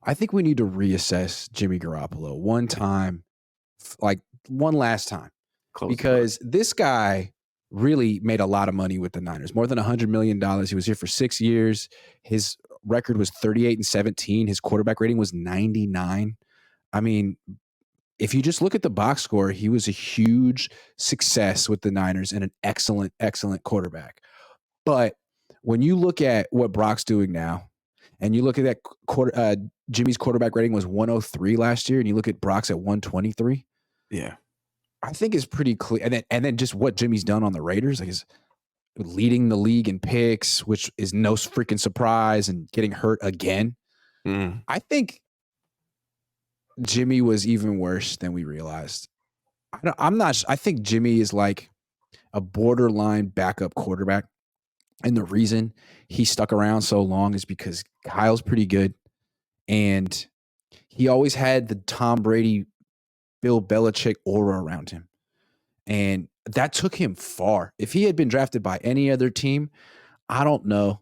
I think we need to reassess Jimmy Garoppolo one time, like one last time, because this guy really made a lot of money with the Niners, more than $100 million. He was here for 6 years. His record was 38-17. His quarterback rating was 99. I mean, if you just look at the box score, he was a huge success with the Niners and an excellent, excellent quarterback. But when you look at what Brock's doing now, and you look at that Jimmy's quarterback rating was 103 last year, and you look at Brock's at 123. Yeah, I think it's pretty clear. And then just what Jimmy's done on the Raiders, like, is leading the league in picks, which is no freaking surprise, and getting hurt again. I think Jimmy was even worse than we realized. I think Jimmy is like a borderline backup quarterback. And the reason he stuck around so long is because Kyle's pretty good. And he always had the Tom Brady, Bill Belichick aura around him. And that took him far. If he had been drafted by any other team, I don't know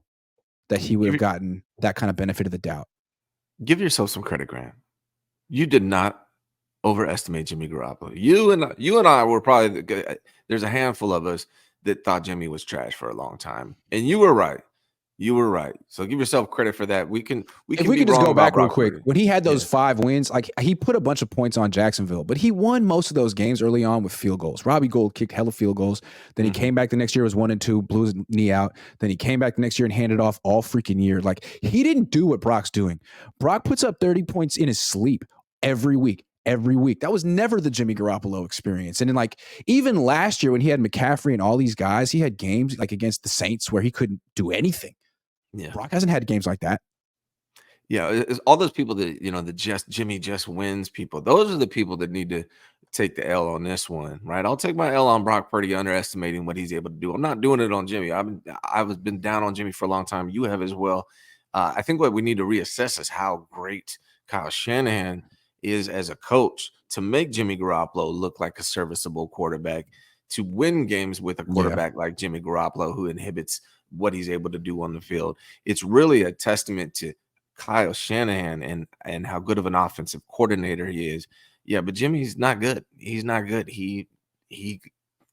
that he would have gotten that kind of benefit of the doubt. Give yourself some credit, Grant. You did not overestimate Jimmy Garoppolo. You and I were probably there's a handful of us that thought Jimmy was trash for a long time, and you were right. You were right. So give yourself credit for that. If we could just go back real quick, when he had those 5 wins, like, he put a bunch of points on Jacksonville, but he won most of those games early on with field goals. Robbie Gould kicked hella field goals. Then he came back the next year, was 1-2, blew his knee out. Then he came back the next year and handed off all freaking year. Like, he didn't do what Brock's doing. Brock puts up 30 points in his sleep every week. Every week. That was never the Jimmy Garoppolo experience. And then, like, even last year when he had McCaffrey and all these guys, he had games like against the Saints where he couldn't do anything. Yeah. Brock hasn't had games like that. Yeah, it's all those people that, the Jimmy just wins people. Those are the people that need to take the L on this one, right? I'll take my L on Brock Purdy underestimating what he's able to do. I'm not doing it on Jimmy. I've been down on Jimmy for a long time. You have as well. I think what we need to reassess is how great Kyle Shanahan is as a coach to make Jimmy Garoppolo look like a serviceable quarterback, to win games with a quarterback like Jimmy Garoppolo, who inhibits what he's able to do on the field. It's really a testament to Kyle Shanahan and how good of an offensive coordinator he is. Yeah, but Jimmy's not good. He's not good. He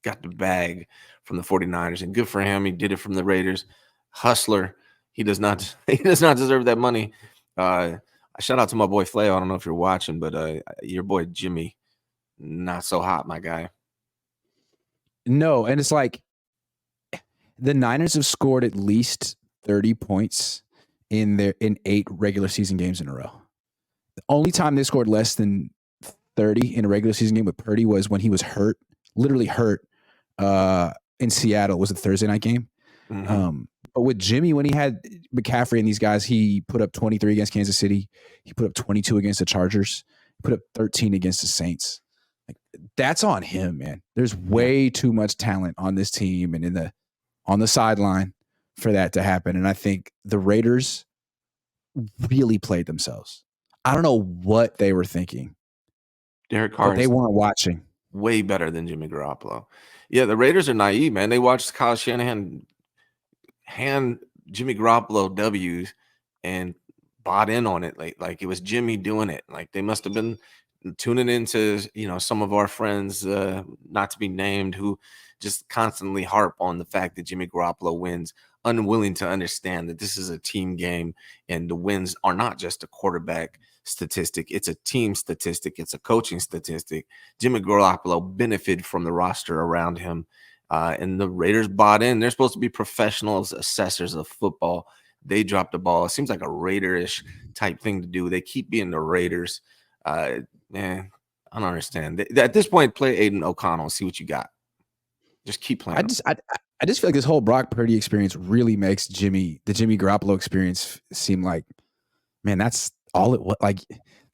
got the bag from the 49ers, and good for him. He did it from the Raiders. Hustler. He does not deserve that money. Shout out to my boy Flair. I don't know if you're watching, but your boy Jimmy, not so hot, my guy. No, and it's like the Niners have scored at least 30 points in 8 regular season games in a row. The only time they scored less than 30 in a regular season game with Purdy was when he was hurt, literally hurt, in Seattle. It was a Thursday night game. But with Jimmy, when he had McCaffrey and these guys, he put up 23 against Kansas City. He put up 22 against the Chargers. He put up 13 against the Saints. Like, that's on him, man. There's way too much talent on this team and on the sideline for that to happen. And I think the Raiders really played themselves. I don't know what they were thinking. Derek Carr, they weren't watching. Way better than Jimmy Garoppolo. Yeah, the Raiders are naive, man. They watched Kyle Shanahan hand Jimmy Garoppolo W's and bought in on it. Like it was Jimmy doing it. Like they must have been tuning into, some of our friends, not to be named, who just constantly harp on the fact that Jimmy Garoppolo wins, unwilling to understand that this is a team game and the wins are not just a quarterback statistic. It's a team statistic. It's a coaching statistic. Jimmy Garoppolo benefited from the roster around him. And the Raiders bought in. They're supposed to be professionals, assessors of football. They dropped the ball. It seems like a Raider-ish type thing to do. They keep being the Raiders. Man, I don't understand. At this point, play Aiden O'Connell and see what you got. Just keep playing. I just feel like this whole Brock Purdy experience really makes the Jimmy Garoppolo experience seem like, man, that's all it was. Like,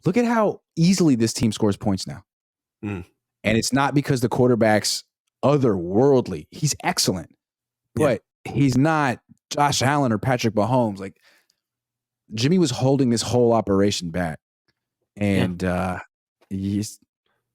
look at how easily this team scores points now. And it's not because the quarterback's otherworldly. He's excellent, but he's not Josh Allen or Patrick Mahomes. Like, Jimmy was holding this whole operation back, and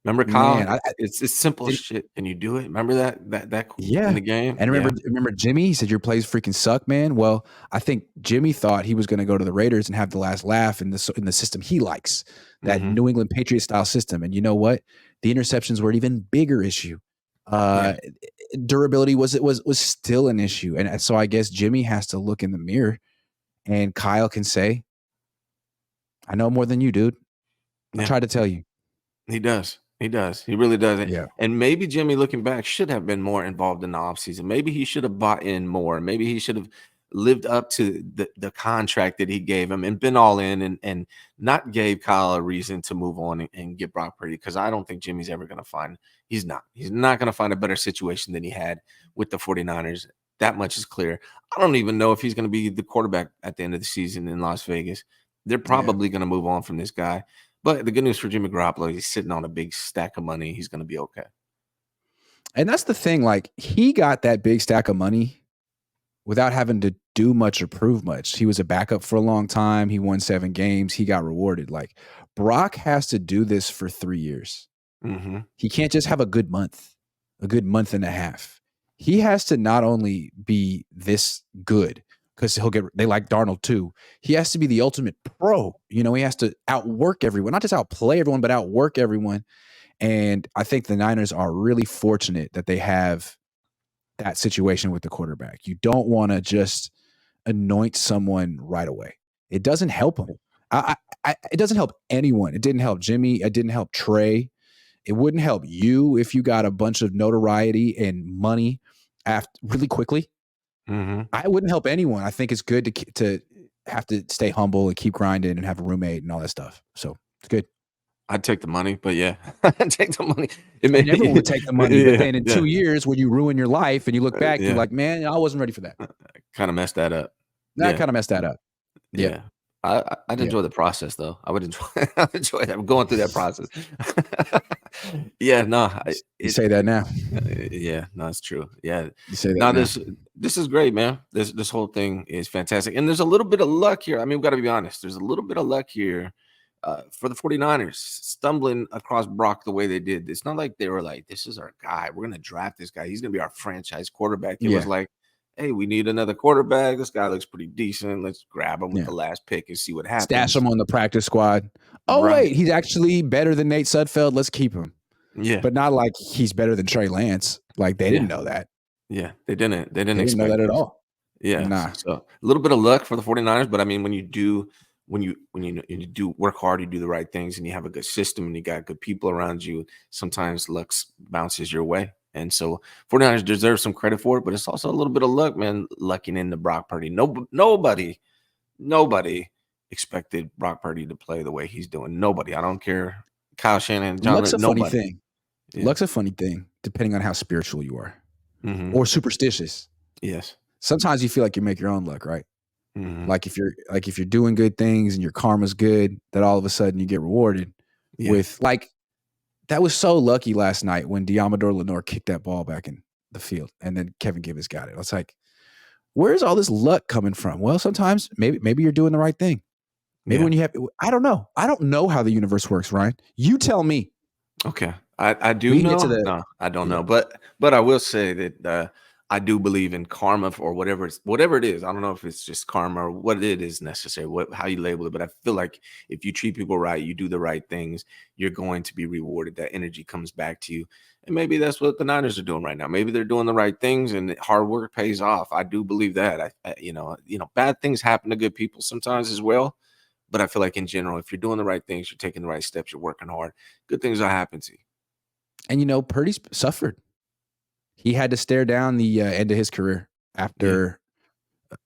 Remember, Kyle? Man, It's simple did shit. Can you do it? Remember that in yeah. the game? And Yeah. remember Jimmy? He said your plays freaking suck, man. Well, I think Jimmy thought he was going to go to the Raiders and have the last laugh in the system he likes, that Mhm. New England Patriot style system. And you know what? The interceptions were an even bigger issue. Yeah. Durability was still an issue, and so I guess Jimmy has to look in the mirror, and Kyle can say, "I know more than you, dude. I Yeah. tried to tell you." He does. He does. He really does. Yeah, And maybe Jimmy, looking back, should have been more involved in the offseason. Maybe he should have bought in more. Maybe he should have lived up to the contract that he gave him and been all in and not gave Kyle a reason to move on and get Brock Purdy. Because I don't think Jimmy's ever going to find he's not. He's not going to find a better situation than he had with the 49ers. That much is clear. I don't even know if he's going to be the quarterback at the end of the season in Las Vegas. They're yeah. probably going to move on from this guy. But the good news for Jimmy Garoppolo, he's sitting on a big stack of money. He's going to be okay. And that's the thing. Like, he got that big stack of money without having to do much or prove much. He was a backup for a long time. He won 7 games. He got rewarded. Like, Brock has to do this for 3 years. Mm-hmm. He can't just have a good month and a half. He has to not only be this good, because they like Darnold too. He has to be the ultimate pro. You know, he has to outwork everyone, not just outplay everyone, but outwork everyone. And I think the Niners are really fortunate that they have that situation with the quarterback. You don't want to just anoint someone right away. It doesn't help them. It doesn't help anyone. It didn't help Jimmy. It didn't help Trey. It wouldn't help you if you got a bunch of notoriety and money really quickly. Mm-hmm. I wouldn't help anyone. I think it's good to have to stay humble and keep grinding and have a roommate and all that stuff. So it's good. I'd take the money, but yeah, I'd take the money. It may, And everyone would take the money, but yeah, then in yeah, 2 years, when you ruin your life and you look back, you're yeah. like, man, I wasn't ready for that. Kind of messed that up. That Yeah, kind of messed that up. Yep. yeah. I'd Yeah. enjoy the process though. I would enjoy. I'd enjoy that. I'm going through that process. Yeah, no, You say that now. yeah, no, it's true. Yeah, You say that no, now. this is great, man. This whole thing is fantastic, and there's a little bit of luck here. I mean, we got to be honest. There's a little bit of luck here for the 49ers stumbling across Brock the way they did. It's not like they were like, "This is our guy. We're gonna draft this guy. He's gonna be our franchise quarterback." It was Yeah. like, "Hey, we need another quarterback. This guy looks pretty decent. Let's grab him with Yeah. the last pick and see what Stash happens." him on the practice squad. Oh, Right? wait, he's actually better than Nate Sudfeld. Let's keep him. Yeah, But not like he's better than Trey Lance. Like, they yeah, didn't know that. yeah. They didn't. They didn't They didn't know expect that at this. all. Yeah, Nah. so a little bit of luck for the 49ers, but I mean, when you do work hard, you do the right things, and you have a good system, and you got good people around you, sometimes luck bounces your way. And so 49ers deserve some credit for it, but it's also a little bit of luck, man, lucking into Brock Purdy. Nobody expected Brock Purdy to play the way he's doing. Nobody. I don't care. Kyle Shanahan, Luck's a funny nobody. thing. Yeah. Luck's a funny thing, depending on how spiritual you are Mm-hmm. or superstitious. Yes. Sometimes you feel like you make your own luck, right? Mm-hmm. Like if you're doing good things and your karma's good, that all of a sudden you get rewarded with that was so lucky last night when Diamador Lenore kicked that ball back in the field and then Kevin Givens got it. I was like, where's all this luck coming from? Well, sometimes maybe you're doing the right thing. Maybe when you have, I don't know. I don't know how the universe works, Ryan. You tell me. Okay. I do We can know. get to the No, I don't know. But I will say that I do believe in karma or whatever it is. I don't know if it's just karma or what it is necessary, how you label it. But I feel like if you treat people right, you do the right things, you're going to be rewarded. That energy comes back to you. And maybe that's what the Niners are doing right now. Maybe they're doing the right things and hard work pays off. I do believe that. Bad things happen to good people sometimes as well. But I feel like in general, if you're doing the right things, you're taking the right steps, you're working hard, good things will happen to you. And Purdy's suffered. He had to stare down the end of his career after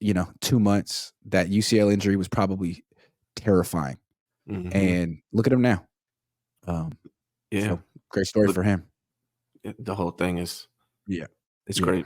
2 months. That UCL injury was probably terrifying. Mm-hmm. And look at him now. So great story for him. The whole thing is it's great.